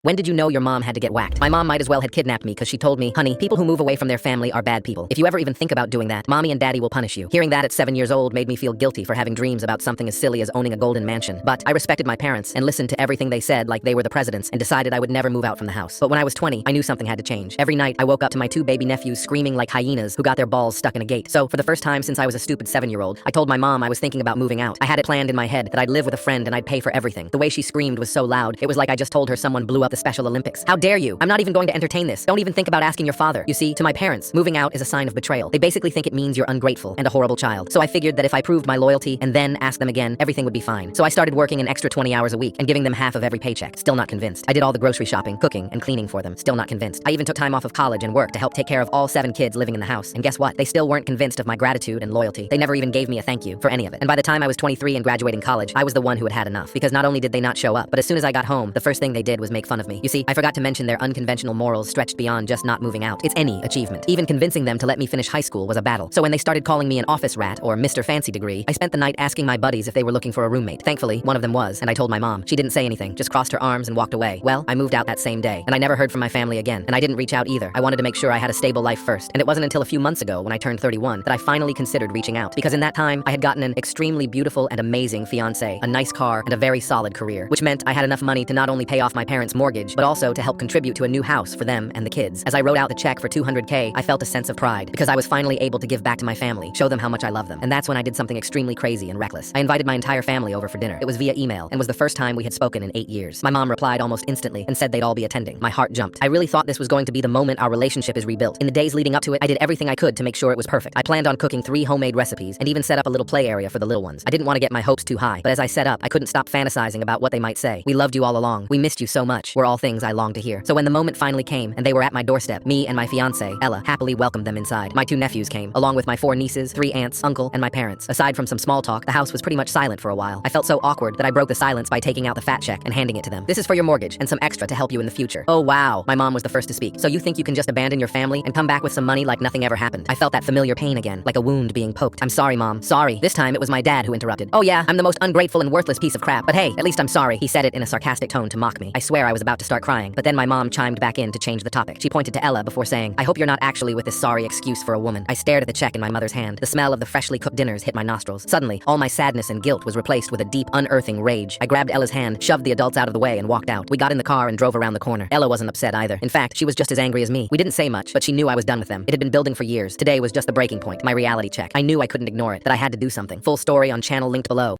When did you know your mom had to get whacked? My mom might as well had kidnapped me because she told me, honey, people who move away from their family are bad people. If you ever even think about doing that, mommy and daddy will punish you. Hearing that at 7 years old made me feel guilty for having dreams about something as silly as owning a golden mansion. But I respected my parents and listened to everything they said like they were the presidents and decided I would never move out from the house. But when I was 20, I knew something had to change. Every night, I woke up to my 2 baby nephews screaming like hyenas who got their balls stuck in a gate. So for the first time since I was a stupid 7-year-old, I told my mom I was thinking about moving out. I had it planned in my head that I'd live with a friend and I'd pay for everything. The way she screamed was so loud, it was like I just told her someone blew up the Special Olympics. How dare you? I'm not even going to entertain this. Don't even think about asking your father. You see, to my parents, moving out is a sign of betrayal. They basically think it means you're ungrateful and a horrible child. So I figured that if I proved my loyalty and then asked them again, everything would be fine. So I started working an extra 20 hours a week and giving them half of every paycheck. Still not convinced. I did all the grocery shopping, cooking, and cleaning for them. Still not convinced. I even took time off of college and work to help take care of all 7 kids living in the house. And guess what? They still weren't convinced of my gratitude and loyalty. They never even gave me a thank you for any of it. And by the time I was 23 and graduating college, I was the one who had had enough. Because not only did they not show up, but as soon as I got home, the first thing they did was make fun of me. You see, I forgot to mention their unconventional morals stretched beyond just not moving out. It's any achievement. Even convincing them to let me finish high school was a battle. So when they started calling me an office rat or Mr. Fancy Degree, I spent the night asking my buddies if they were looking for a roommate. Thankfully, one of them was, and I told my mom. She didn't say anything, just crossed her arms and walked away. Well, I moved out that same day, and I never heard from my family again, and I didn't reach out either. I wanted to make sure I had a stable life first, and it wasn't until a few months ago when I turned 31 that I finally considered reaching out, because in that time, I had gotten an extremely beautiful and amazing fiancé, a nice car, and a very solid career, which meant I had enough money to not only pay off my parents' mortgage, but also to help contribute to a new house for them and the kids. As I wrote out the check for $200K, I felt a sense of pride because I was finally able to give back to my family, show them how much I love them. And that's when I did something extremely crazy and reckless. I invited my entire family over for dinner. It was via email and was the first time we had spoken in 8 years. My mom replied almost instantly and said they'd all be attending. My heart jumped. I really thought this was going to be the moment our relationship is rebuilt. In the days leading up to it, I did everything I could to make sure it was perfect. I planned on cooking 3 homemade recipes and even set up a little play area for the little ones. I didn't want to get my hopes too high, but as I set up, I couldn't stop fantasizing about what they might say. We loved you all along. We missed you so much, were all things I longed to hear. So when the moment finally came and they were at my doorstep, me and my fiancé, Ella, happily welcomed them inside. My 2 nephews came, along with my 4 nieces, 3 aunts, uncle, and my parents. Aside from some small talk, the house was pretty much silent for a while. I felt so awkward that I broke the silence by taking out the fat check and handing it to them. This is for your mortgage and some extra to help you in the future. Oh wow, my mom was the first to speak. So you think you can just abandon your family and come back with some money like nothing ever happened? I felt that familiar pain again, like a wound being poked. I'm sorry, Mom. Sorry. This time it was my dad who interrupted. Oh yeah, I'm the most ungrateful and worthless piece of crap, but hey, at least I'm sorry. He said it in a sarcastic tone to mock me. I swear I was about to start crying, but then my mom chimed back in to change the topic. She pointed to Ella before saying, I hope you're not actually with this sorry excuse for a woman. I stared at the check in my mother's hand. The smell of the freshly cooked dinners hit my nostrils. Suddenly, all my sadness and guilt was replaced with a deep, unearthing rage. I grabbed Ella's hand, shoved the adults out of the way, and walked out. We got in the car and drove around the corner. Ella wasn't upset either. In fact, she was just as angry as me. We didn't say much, but she knew I was done with them. It had been building for years. Today was just the breaking point, my reality check. I knew I couldn't ignore it, that I had to do something. Full story on channel linked below.